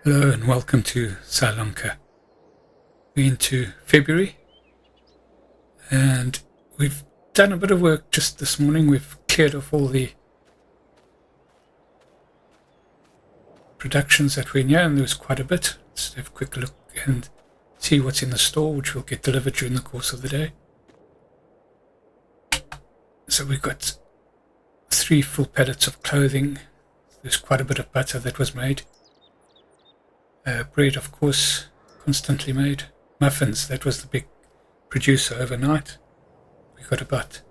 Hello and welcome to Sri Lanka. We're into February and we've done a bit of work just this morning. We've cleared off all the productions that were in here, and there was quite a bit. Let's have a quick look and see what's in the store, which will get delivered during the course of the day. So we've got 3 full pallets of clothing. There's quite a bit of butter that was made. Bread, of course, constantly made. Muffins, that was the big producer overnight. We got about,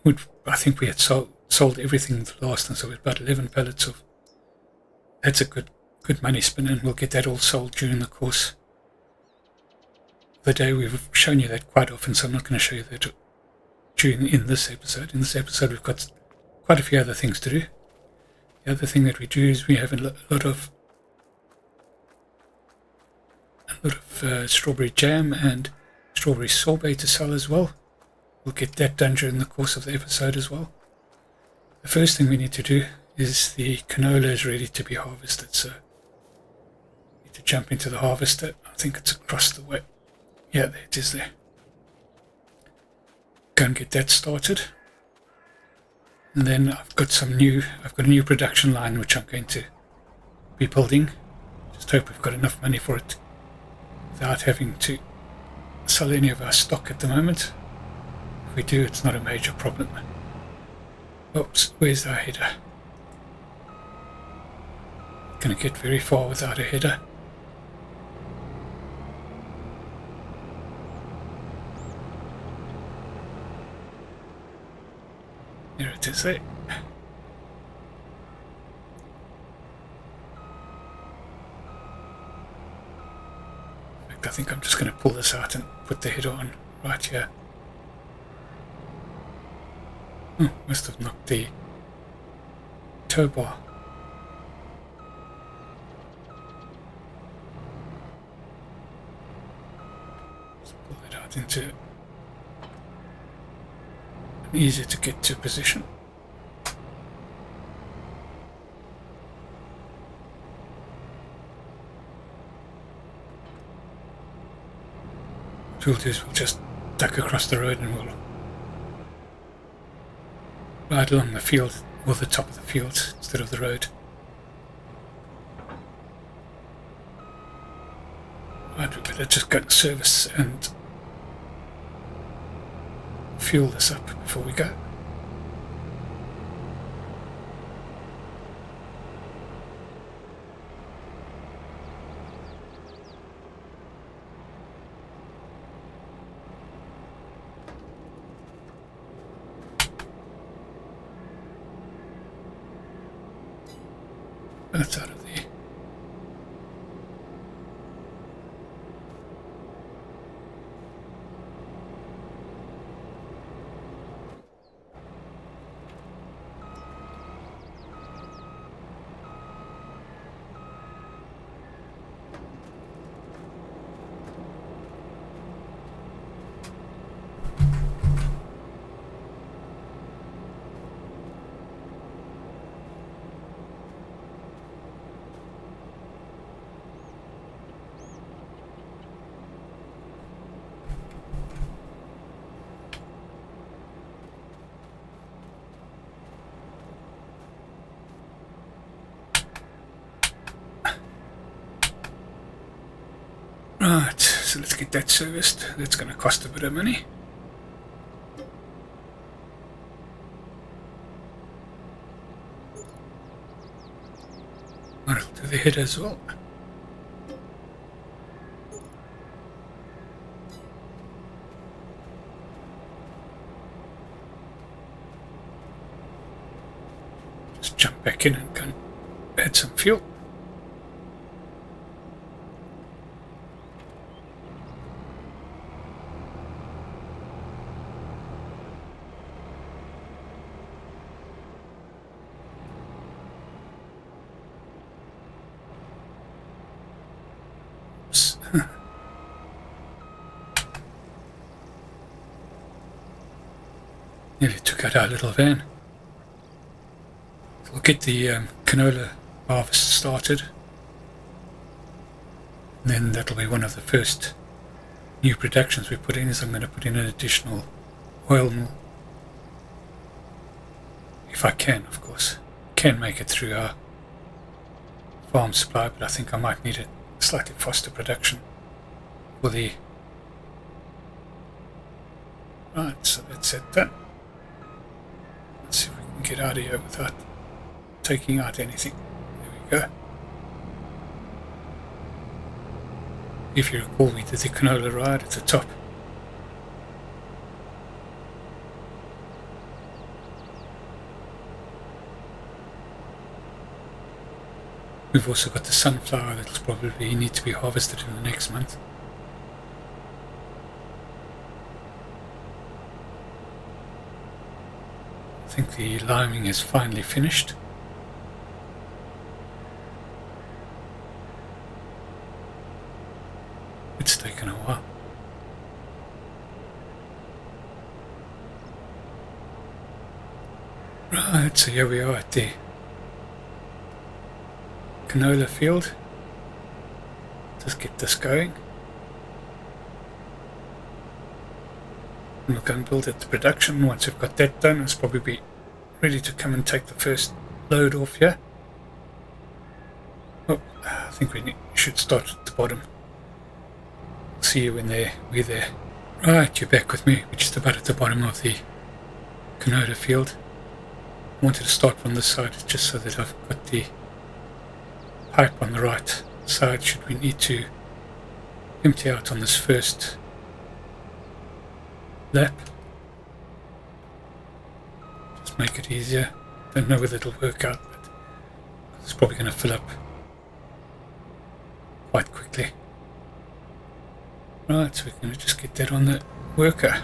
I think we had sold everything the last, and so it was about 11 pallets of. That's a good money spin, and we'll get that all sold during the course of the day. We've shown you that quite often, so I'm not going to show you that in this episode. In this episode, we've got quite a few other things to do. The other thing that we do is we have a lot of strawberry jam and strawberry sorbet to sell as well. We'll get that done during the course of the episode as well. The first thing we need to do is the canola is ready to be harvested, so we need to jump into the harvester. I think it's across the way. Yeah, there it is there. Go and get that started. And then I've got a new production line which I'm going to be building. Just hope we've got enough money for it without having to sell any of our stock at the moment. If we do, it's not a major problem. Oops, where's our header? Not going to get very far without a header. There it is there. I think I'm just going to pull this out and put the header on right here. Oh, must have knocked the tow bar. Let's pull it out into an easier to get to position. What we'll do is we'll just duck across the road and we'll ride along the field, or the top of the field instead of the road. Right, we better just go to service and fuel this up before we go. That's out of the Right, so let's get that serviced. That's going to cost a bit of money. I'll do the header as well. Just jump back in and go and add some fuel. Nearly took out our little van. We'll get the canola harvest started. And then that'll be one of the first new productions we put in, is I'm going to put in an additional oil mill. If I can, of course. Can make it through our farm supply, but I think I might need a slightly faster production for the... Right, so that's it done. Let's see if we can get out of here without taking out anything. There we go. If you recall, we did the canola ride at the top. We've also got the sunflower that'll probably need to be harvested in the next month. I think the liming is finally finished. It's taken a while. Right, so here we are at the canola field. Just get this going. And we'll go and build it to production. Once we've got that done, it's probably be ready to come and take the first load off here. Oh, I think we should start at the bottom. See you when we're there. Right, you're back with me. We're just about at the bottom of the canola field. I wanted to start from this side just so that I've got the pipe on the right side should we need to empty out on this first lap. Just make it easier. Don't know whether it'll work out, but it's probably going to fill up quite quickly. Right, so we're going to just get that on the worker.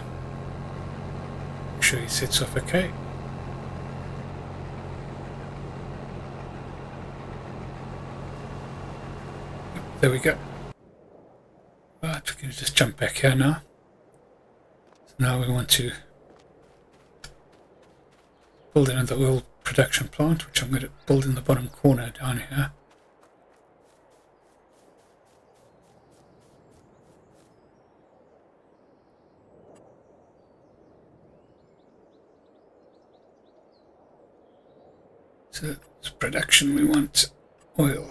Make sure he sets off okay. There we go. Right, we're going to just jump back here now. So now we want to build another oil production plant, which I'm going to build in the bottom corner down here. So it's production, we want oil.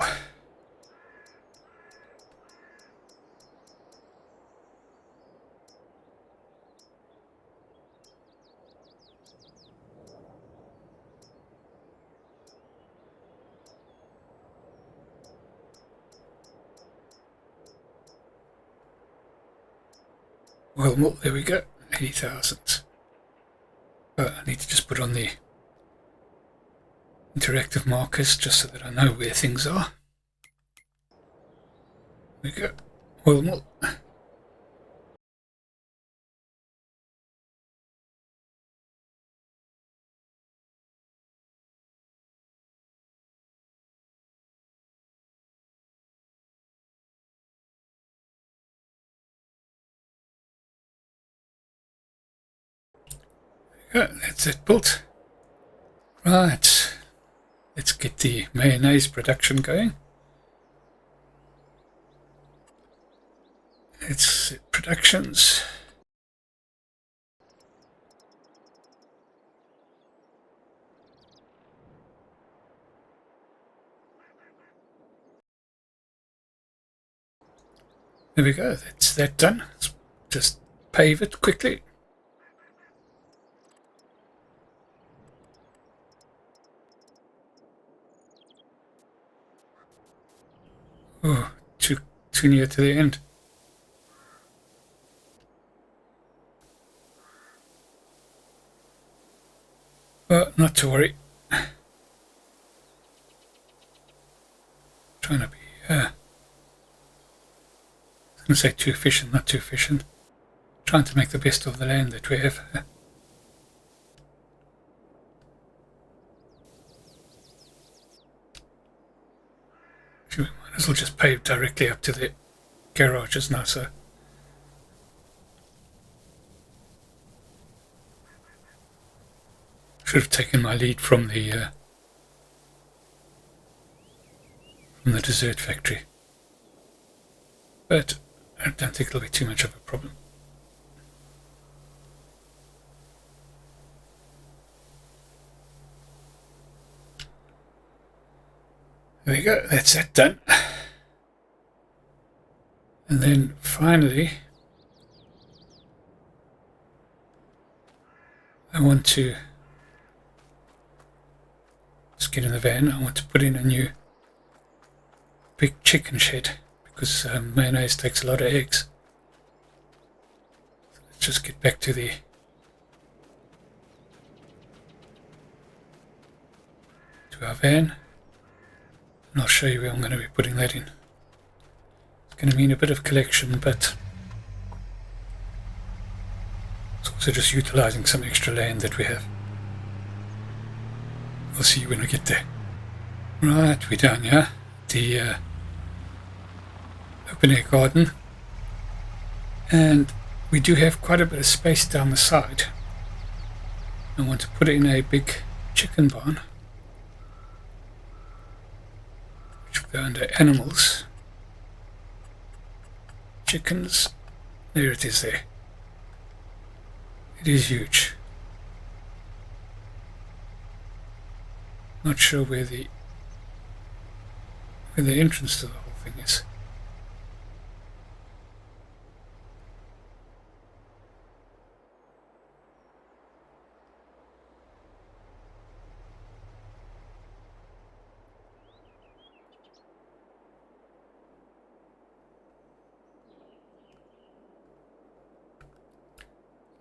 Well, there we go, 80,000. I need to just put on the interactive markers just so that I know where things are. There we go, oil mill. That's it built. Right, let's get the mayonnaise production going. It's productions. There we go, that's that done. Let's just pave it quickly. Oh, too near to the end. But not to worry. Trying to be, I was going to say too efficient, not too efficient. Trying to make the best of the land that we have. We might as well just pave directly up to the garages now, so. Should have taken my lead from the dessert factory. but I don't think it'll be too much of a problem. There we go, that's that done. And then finally, I want to just get in the van. I want to put in a new big chicken shed because mayonnaise takes a lot of eggs. So let's just get back to our van, and I'll show you where I'm going to be putting that in. It's going to mean a bit of collection, but it's also just utilizing some extra land that we have. We'll see you when we get there. Right, we're down here. The open air garden, and we do have quite a bit of space down the side. I want to put it in a big chicken barn, which will go under animals. Chickens, there it is there. It is huge. Not sure where the entrance to the whole thing is.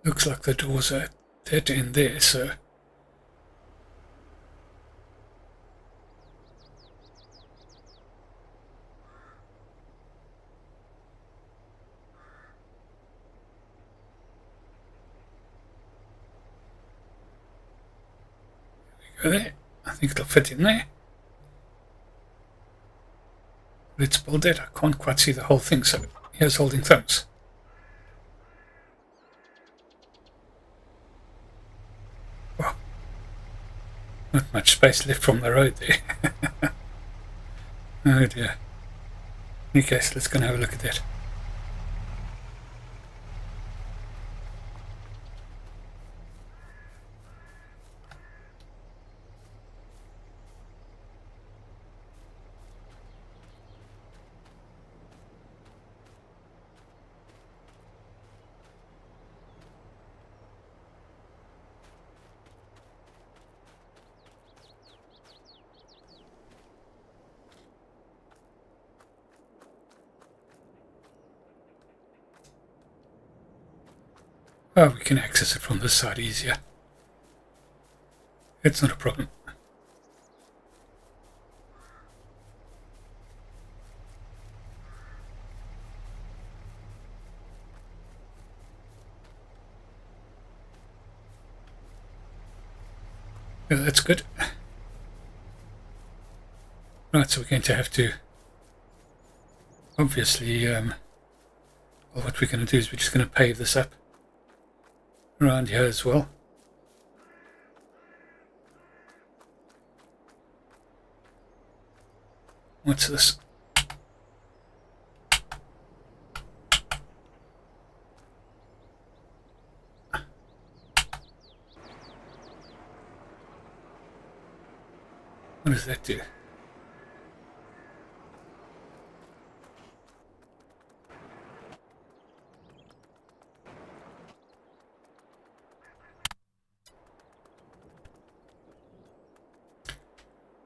Looks like the doors are dead end there, so there we go there. I think it'll fit in there. Let's build it. I can't quite see the whole thing, so here's holding thumbs. Not much space left from the road there. Oh dear. In any case, let's go and have a look at that. Oh, we can access it from this side easier. It's not a problem. Yeah, that's good. Right, so we're going to have to obviously, well, what we're going to do is we're just going to pave this up around here as well. What's this? What does that do?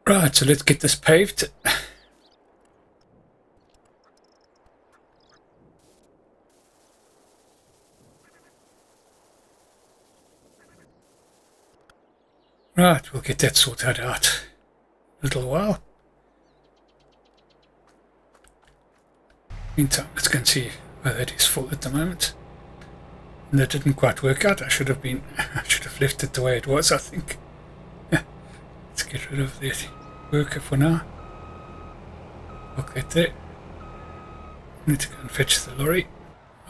Right, so let's get this paved. Right, we'll get that sorted out in a little while. Meantime, let's go and see where that is full at the moment. And that didn't quite work out. I should have left it the way it was, I think. Let's get rid of that worker for now. Look that there. Need to go and fetch the lorry.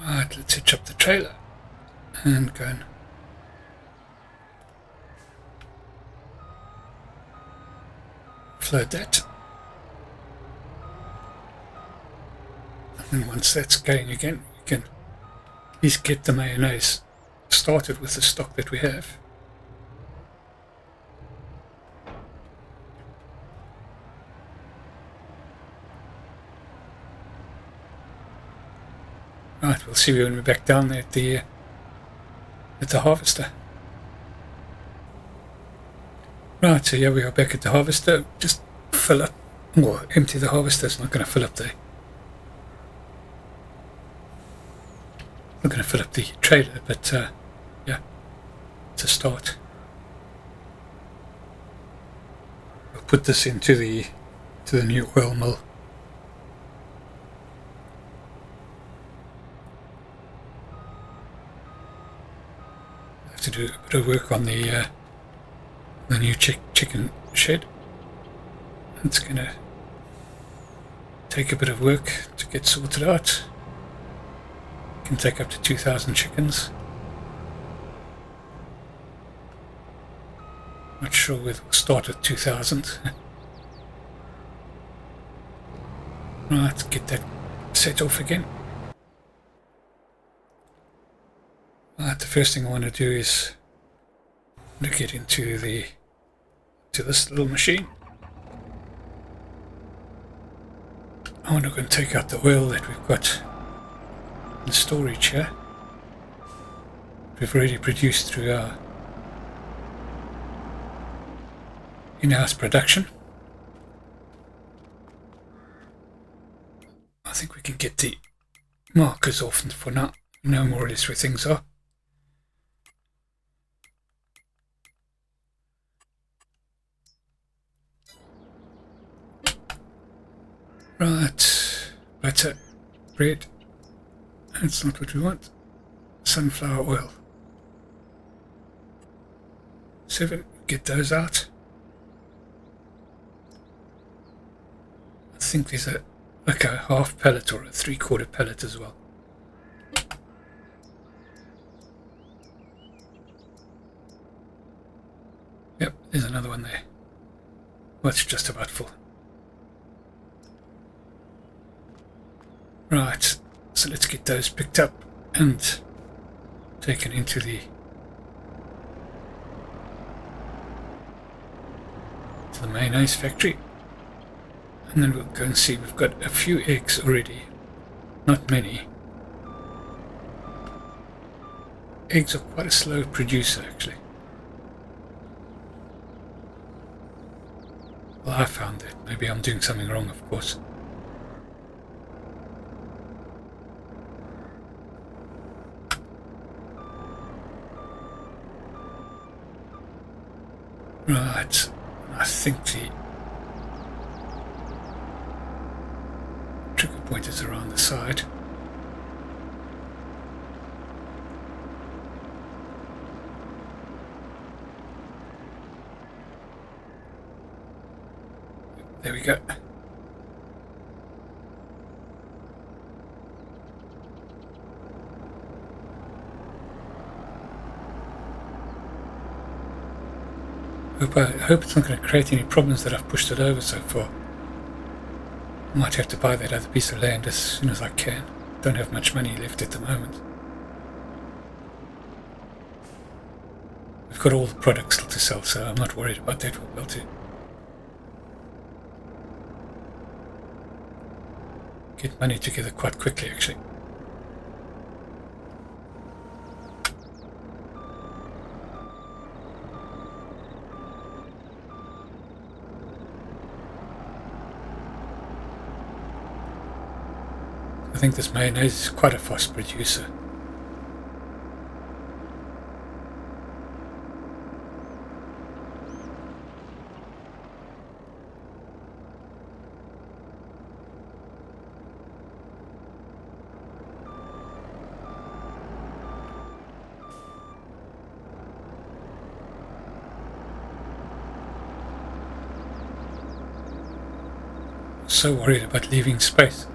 Right, let's hitch up the trailer and go and float that. And once that's going again, we can at least get the mayonnaise started with the stock that we have. Right, we'll see you when we're back down there at the harvester. Right, so yeah, we are back at the harvester. Just fill up, or empty the harvester. It's not going to fill up the trailer, but yeah, it's a start. We'll put this into the new oil mill. I have to do a bit of work on the new chicken shed. It's going to take a bit of work to get sorted out. It can take up to 2,000 chickens. Not sure whether we'll start at 2,000. Right, get that set off again. Right, the first thing I want to do is to get into this little machine. I want to go and take out the oil that we've got in storage here. We've already produced through our in-house production. I think we can get the markers off for now. You know more or less where things are. Right, butter, bread, that's not what we want. Sunflower oil. 7, get those out. I think there's like a half pellet or a 3/4 pellet as well. Yep, there's another one there. Well, it's just about full. Right, so let's get those picked up and taken into the mayonnaise factory, and then we'll go and see. We've got a few eggs already, not many. Eggs are quite a slow producer, actually. Well, I found that. Maybe I'm doing something wrong, of course. Right, I think the trigger point is around the side. There we go. I hope it's not going to create any problems that I've pushed it over so far. I might have to buy that other piece of land as soon as I can. Don't have much money left at the moment. We've got all the products still to sell, so I'm not worried about that. We'll be able to get money together quite quickly, actually. I think this mayonnaise is quite a fast producer. So worried about leaving space.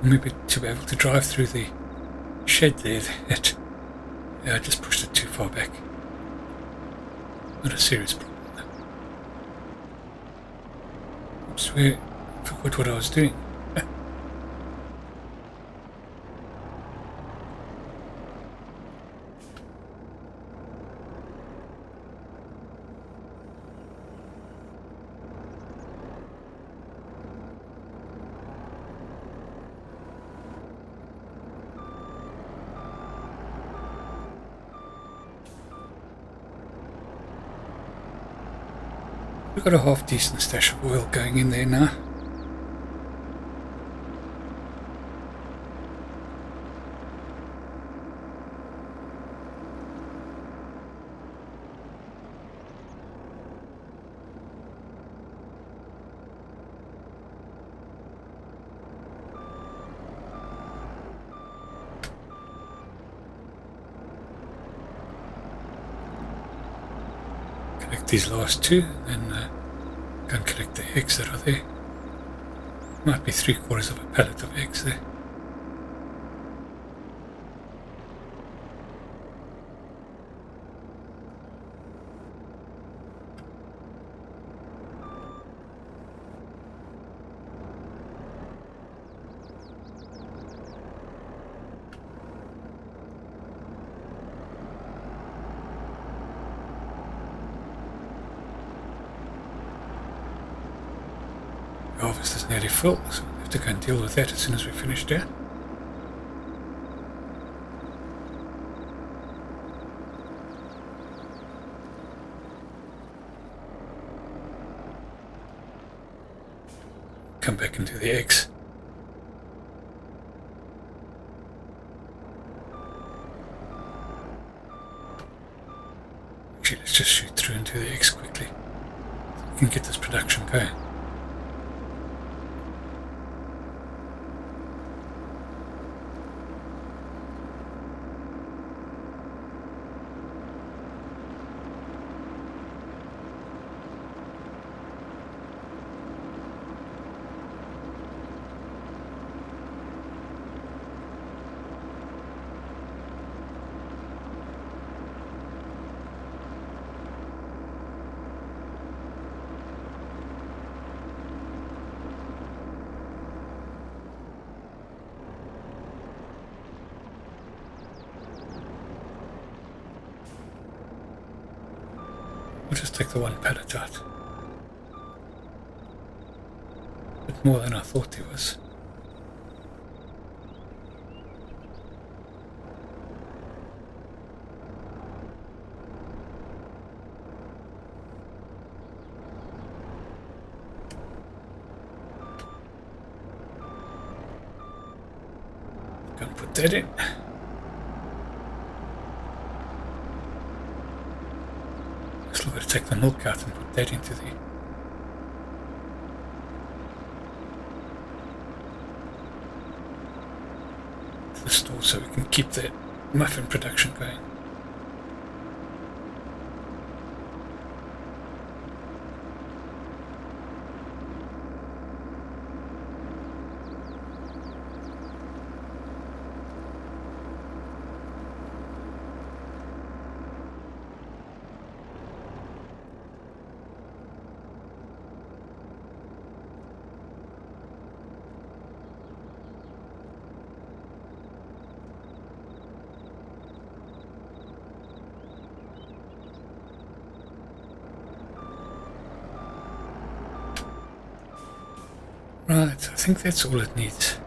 Maybe to be able to drive through the shed there that I just pushed it too far back. Not a serious problem though. Oops, I forgot what I was doing. We've got a half decent stash of oil going in there now. Collect these last two, and then go and collect the eggs that are there. Might be 3/4 of a pallet of eggs there. The harvest is nearly full, so we'll have to go and deal with that as soon as we finish there. Come back into the eggs. Actually, let's just shoot through into the eggs quickly so we can get this production going. We'll just take the one pallet out. A bit more than I thought there was. Go and put that in. Still got to take the milk out and put that into the store so we can keep that muffin production going. Right, I think that's all it needs.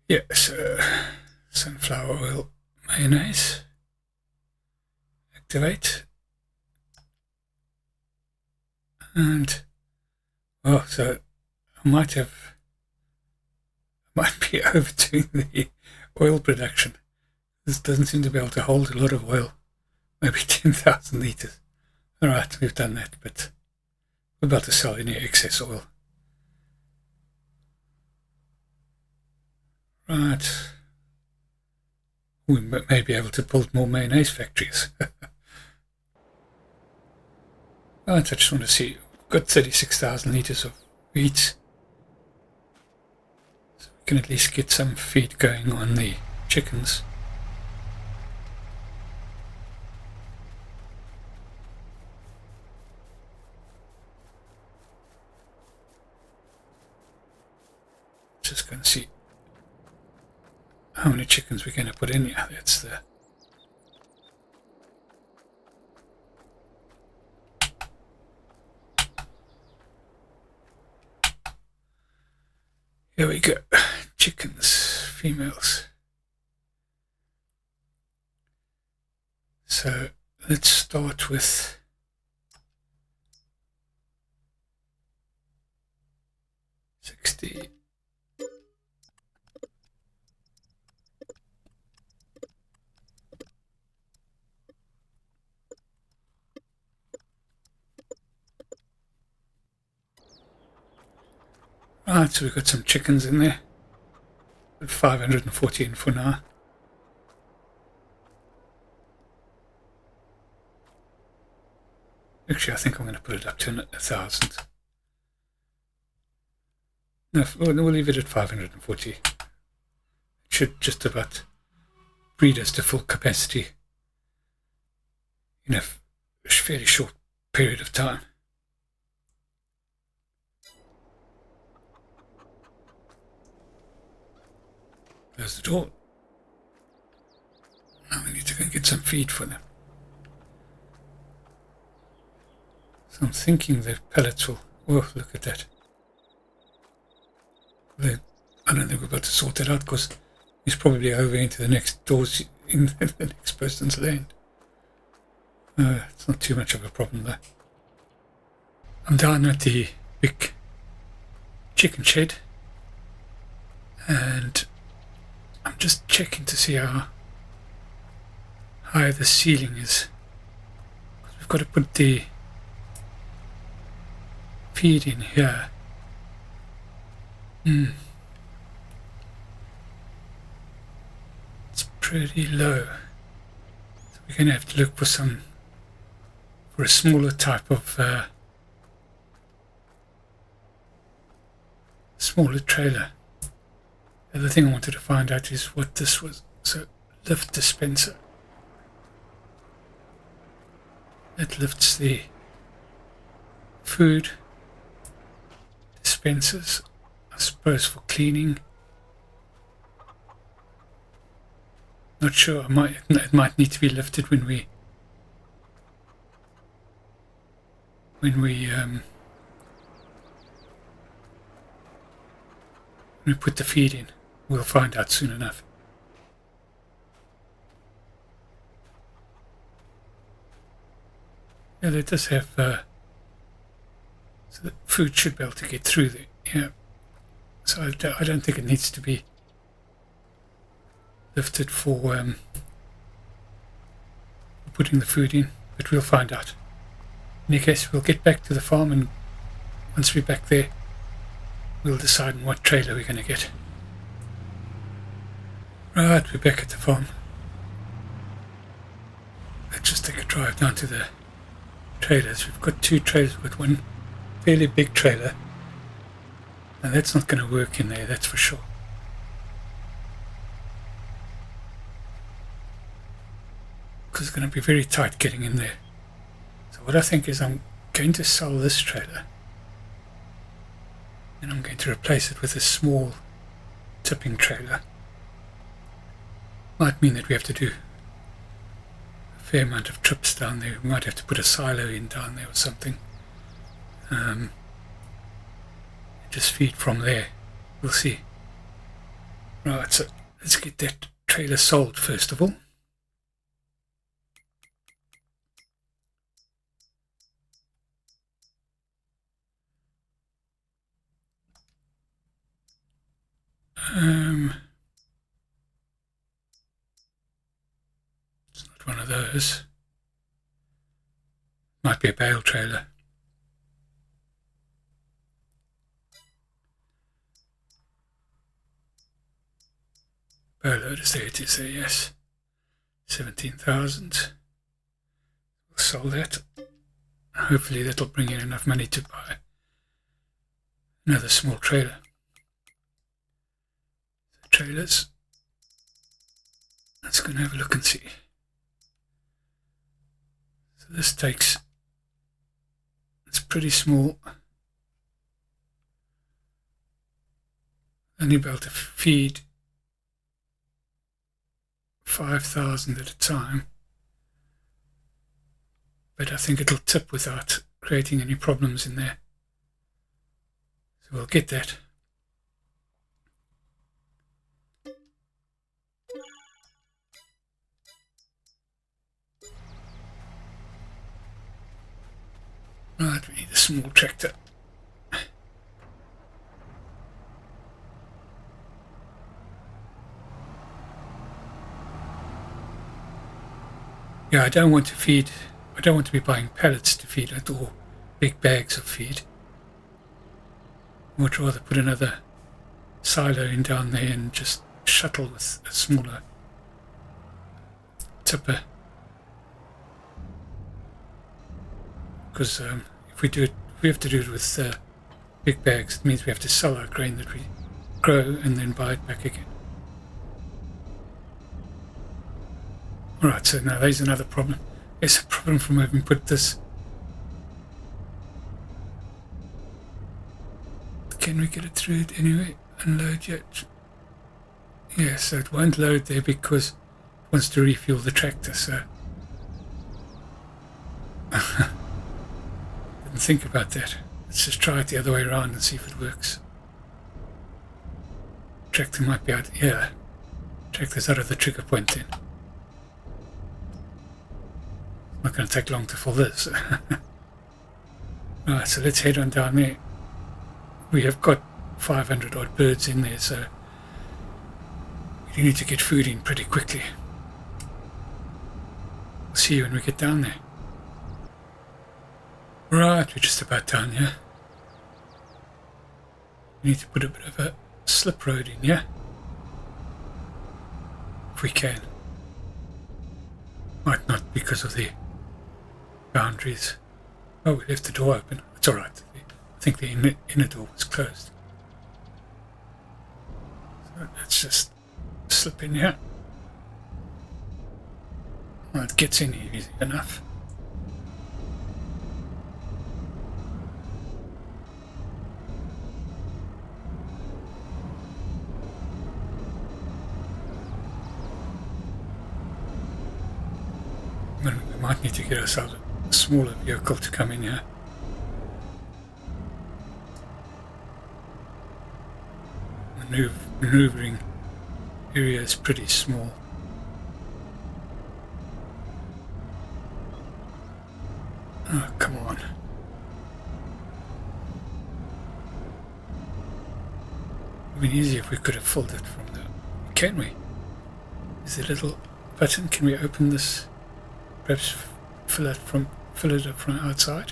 Yeah, so sunflower oil, mayonnaise, activate, and oh, so I might be overdoing the oil production. This doesn't seem to be able to hold a lot of oil, maybe 10,000 litres. Alright, we've done that, but we're about to sell any excess oil. Right. We may be able to build more mayonnaise factories. Right, I just want to see, we've got 36,000 litres of wheat. So we can at least get some feed going on the chickens. Just going to see how many chickens we're going to put in here. That's the here we go. chickens, females. So let's start with $60. Right, so we've got some chickens in there. Put 514 for now. Actually, I think I'm going to put it up to 1,000. No, we'll leave it at 540. It should just about breed us to full capacity in a fairly short period of time. There's the door. Now we need to go and get some feed for them. So I'm thinking the pellets will... Oh, look at that. I don't think we're about to sort that out because he's probably over into the next doors in the next person's land. It's not too much of a problem though. I'm down at the big chicken shed and I'm just checking to see how high the ceiling is. We've got to put the feed in here. It's pretty low. So we're going to have to look for a smaller type of smaller trailer. The other thing I wanted to find out is what this was. So lift dispenser. It lifts the food dispensers, I suppose, for cleaning. Not sure. It might need to be lifted when we put the feed in. We'll find out soon enough. Yeah, it does have so the food should be able to get through there. Yeah. So I don't think it needs to be lifted for putting the food in, but we'll find out. In any case, we'll get back to the farm, and once we're back there, we'll decide on what trailer we're going to get. Right, we're back at the farm. Let's just take a drive down to the trailers. We've got two trailers. We've got one fairly big trailer, and that's not going to work in there, that's for sure. Because it's going to be very tight getting in there. So what I think is I'm going to sell this trailer, and I'm going to replace it with a small tipping trailer. Might mean that we have to do a fair amount of trips down there. We might have to put a silo in down there or something. Just feed from there. We'll see. Right, so let's get that trailer sold first of all. It's not one of those. Might be a bale trailer. Bale loaders, there it is there, yes. 17,000. We'll sell that. Hopefully that'll bring in enough money to buy another small trailer. Trailers. Let's go and have a look and see. So this takes, it's pretty small. Only be able to feed 5,000 at a time, but I think it'll tip without creating any problems in there. So we'll get that. Right, we need a small tractor. Yeah, I don't want to be buying pallets to feed it or big bags of feed. I would rather put another silo in down there and just shuttle with a smaller tipper. Because if we have to do it with big bags, it means we have to sell our grain that we grow and then buy it back again. Alright, so now there's another problem. There's a problem from having put this. Can we get it through it anyway? Unload yet? Yeah, so it won't load there because it wants to refuel the tractor, so didn't think about that. Let's just try it the other way around and see if it works. Tractor might be out, yeah. Tractor's out of the trigger point then. Not going to take long to fill this. Right, so let's head on down there. We have got 500 odd birds in there, so we need to get food in pretty quickly. We'll see you when we get down there. Right, we're just about down here. We need to put a bit of a slip road in, yeah? If we can. Might not because of the boundaries. Oh, we left the door open. It's alright. I think the inner door was closed. So let's just slip in here. Well, it gets in here easy enough. We might need to get ourselves a smaller vehicle to come in here. Maneuvering area is pretty small. Oh, come on. It would have been easier if we could have filled it from there. Can we? Is there a little button? Can we open this? Perhaps fill it up from outside?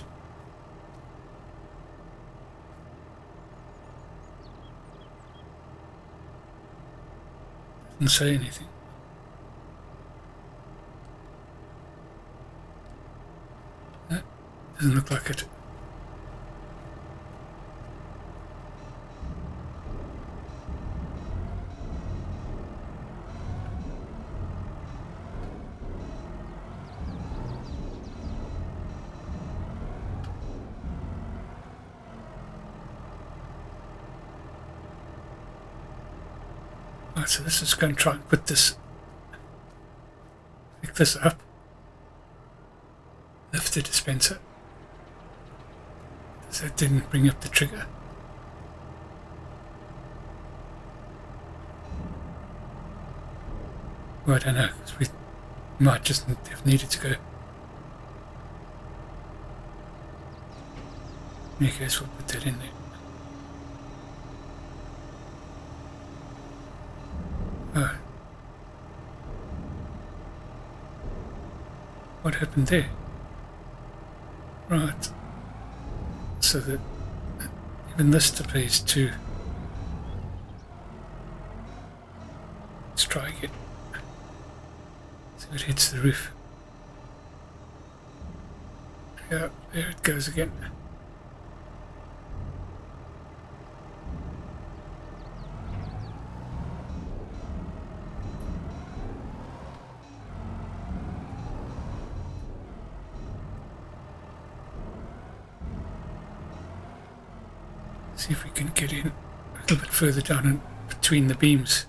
Doesn't say anything. No, doesn't look like it. Right, so this is going to try and put this, pick this up, lift the dispenser. So it didn't bring up the trigger. Well, I don't know, because we might just have needed to go. In any case, we'll put that in there. Oh. What happened there? Right. So that even this plays too. Let's try again. See if it hits the roof. Yeah, there it goes again. See if we can get in a little bit further down and between the beams.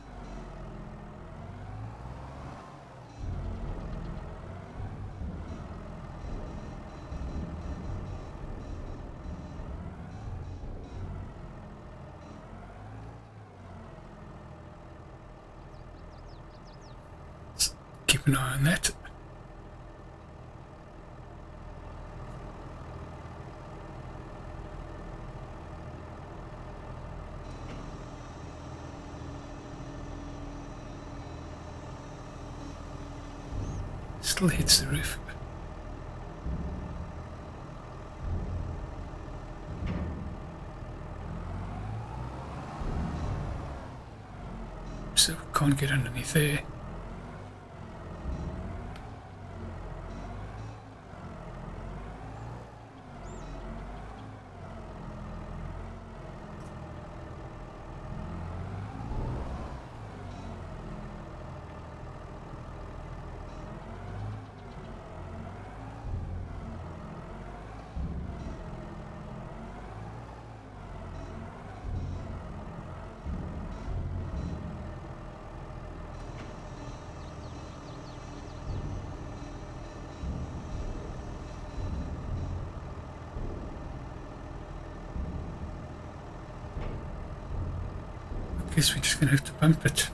Let's keep an eye on that. Still hits the roof. So we can't get underneath there. I guess we're just going to have to bump it.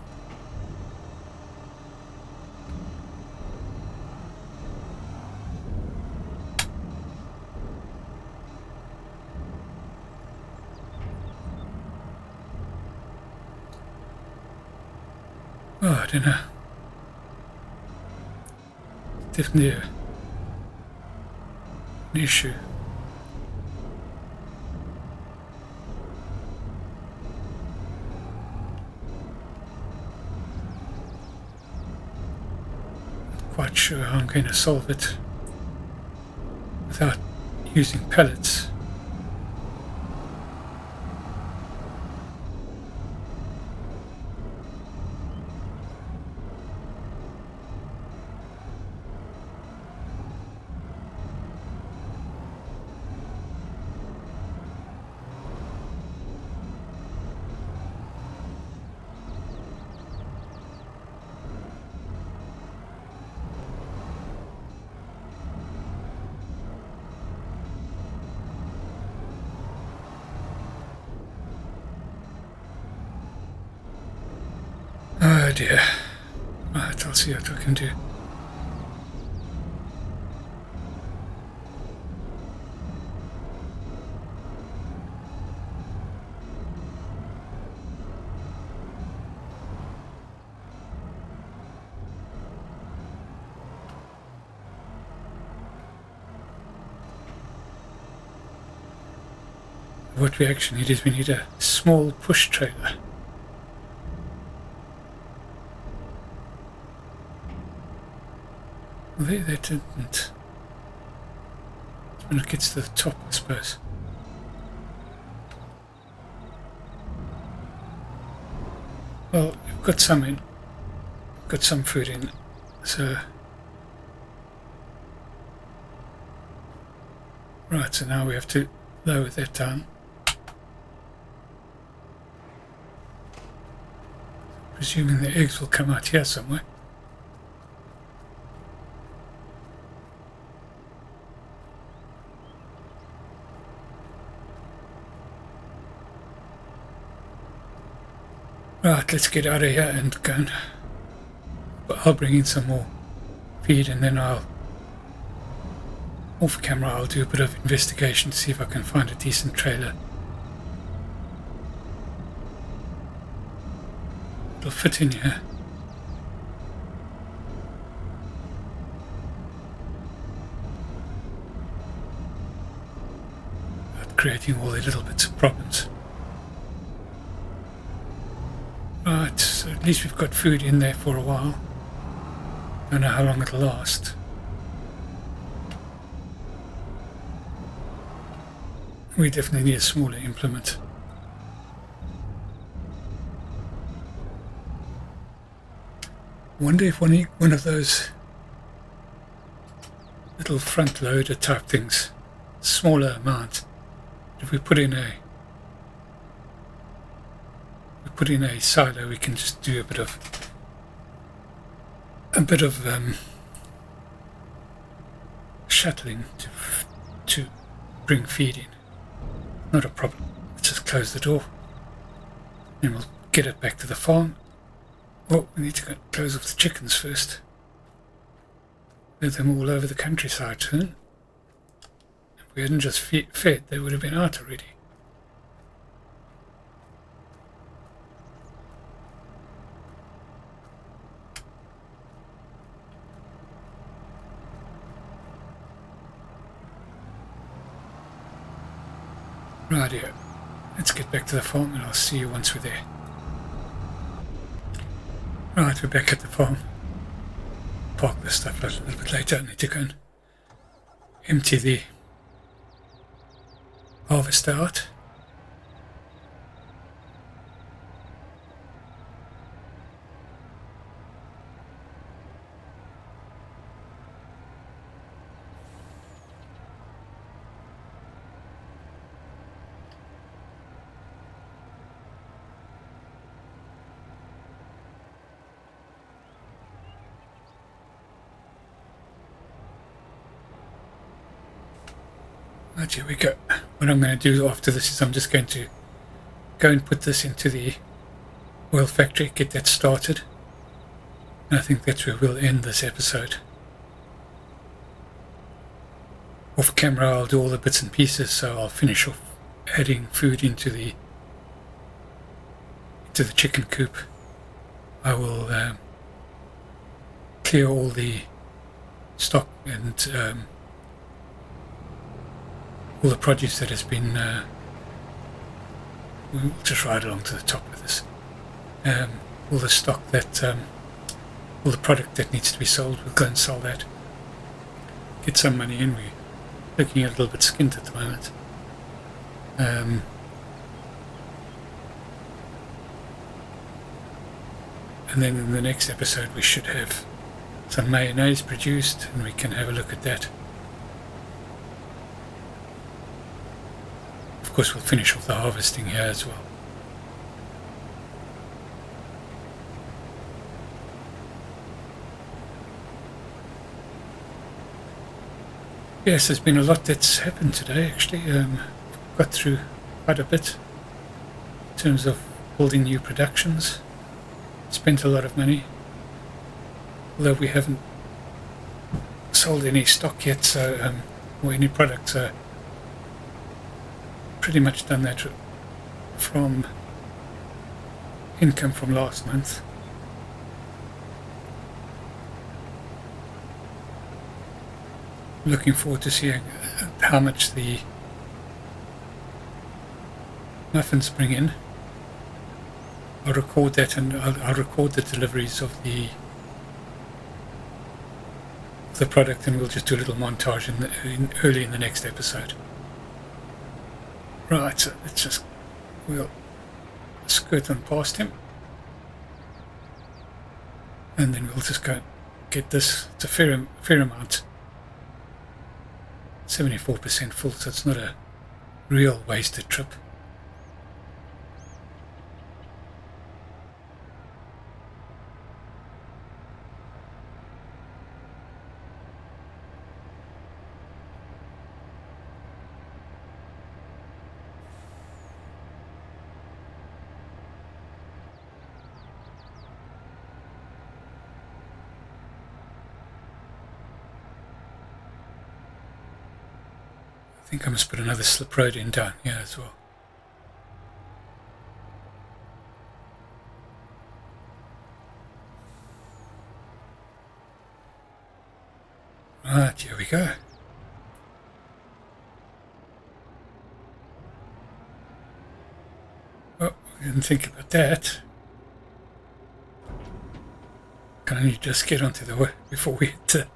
Oh, I don't know. Definitely an issue. Quite sure how I'm going to solve it without using pellets. Oh dear. Right, I'll see what I can do. What we actually need is we need a small push trailer. They didn't. When it gets to the top, I suppose. Well, we've got some in. We've got some food in. So. Right, so now we have to lower that down. Presuming the eggs will come out here somewhere. Right, let's get out of here and go. But I'll bring in some more feed and then I'll, off camera, I'll do a bit of investigation to see if I can find a decent trailer. It'll fit in here. Without creating all the little bits of problems. Right, so at least we've got food in there for a while. Don't know how long it'll last. We definitely need a smaller implement. Wonder if one of those little front loader type things, smaller amount, if we put in a silo, we can just do a bit of shuttling to bring feed in. Not a problem. Let's just close the door, and we'll get it back to the farm. Oh, we need to go close off the chickens first. Let them all over the countryside soon. If we hadn't just fed, they would have been out already. Right here. Let's get back to the farm and I'll see you once we're there. Right, we're back at the farm. Park this stuff a little bit later. I need to go and empty the harvester out. Right, here we go. What I'm going to do after this is I'm just going to go and put this into the oil factory, get that started. And I think that's where we'll end this episode. Off camera I'll do all the bits and pieces, so I'll finish off adding food into the chicken coop. I will clear all the stock and all the produce that has been we'll just ride along to the top with this, all the stock that all the product that needs to be sold, we'll go and sell that, get some money in. We're looking a little bit skint at the moment. And then in the next episode we should have some mayonnaise produced and we can have a look at that. Of course, we'll finish off the harvesting here as well. Yes, there's been a lot that's happened today actually. Got through quite a bit in terms of building new productions. Spent a lot of money, although we haven't sold any stock yet, so or any products. Pretty much done that from income from last month. Looking forward to seeing how much the muffins bring in. I'll record that and I'll record the deliveries of the product, and we'll just do a little montage early in the next episode. Right, so we'll skirt on past him, and then we'll just go get this. It's a fair amount, 74% full, so it's not a real wasted trip. I think I must put another slip road in down here as well. Right, here we go. Oh, I didn't think about that. Can only just get onto the way before we hit the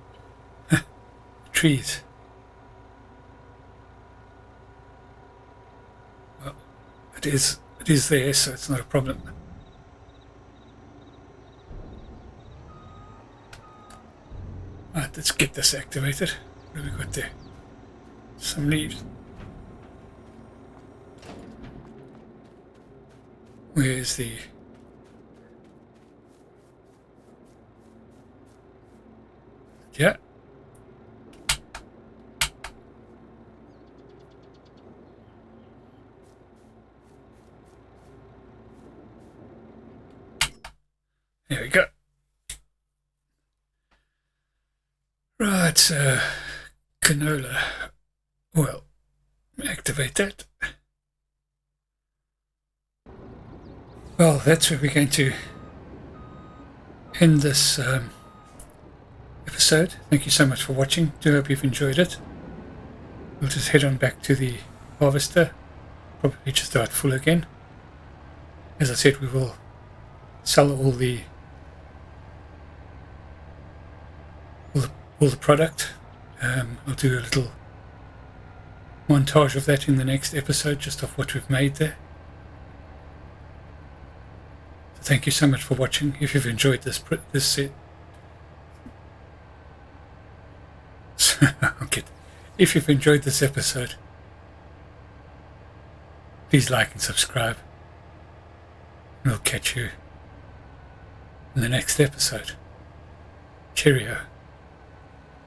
trees. It is there, so it's not a problem. Right, let's get this activated. What have we got there? Some leaves. Where's the... Yeah. There we go. Right, canola. Well, activate that. Well, that's where we're going to end this episode. Thank you so much for watching. Do hope you've enjoyed it. We'll just head on back to the harvester probably just about full again. As I said, we will sell all the product. I'll do a little montage of that in the next episode, just of what we've made there. So thank you so much for watching. If you've enjoyed this set, if you've enjoyed this episode, please like and subscribe. And we'll catch you in the next episode. Cheerio.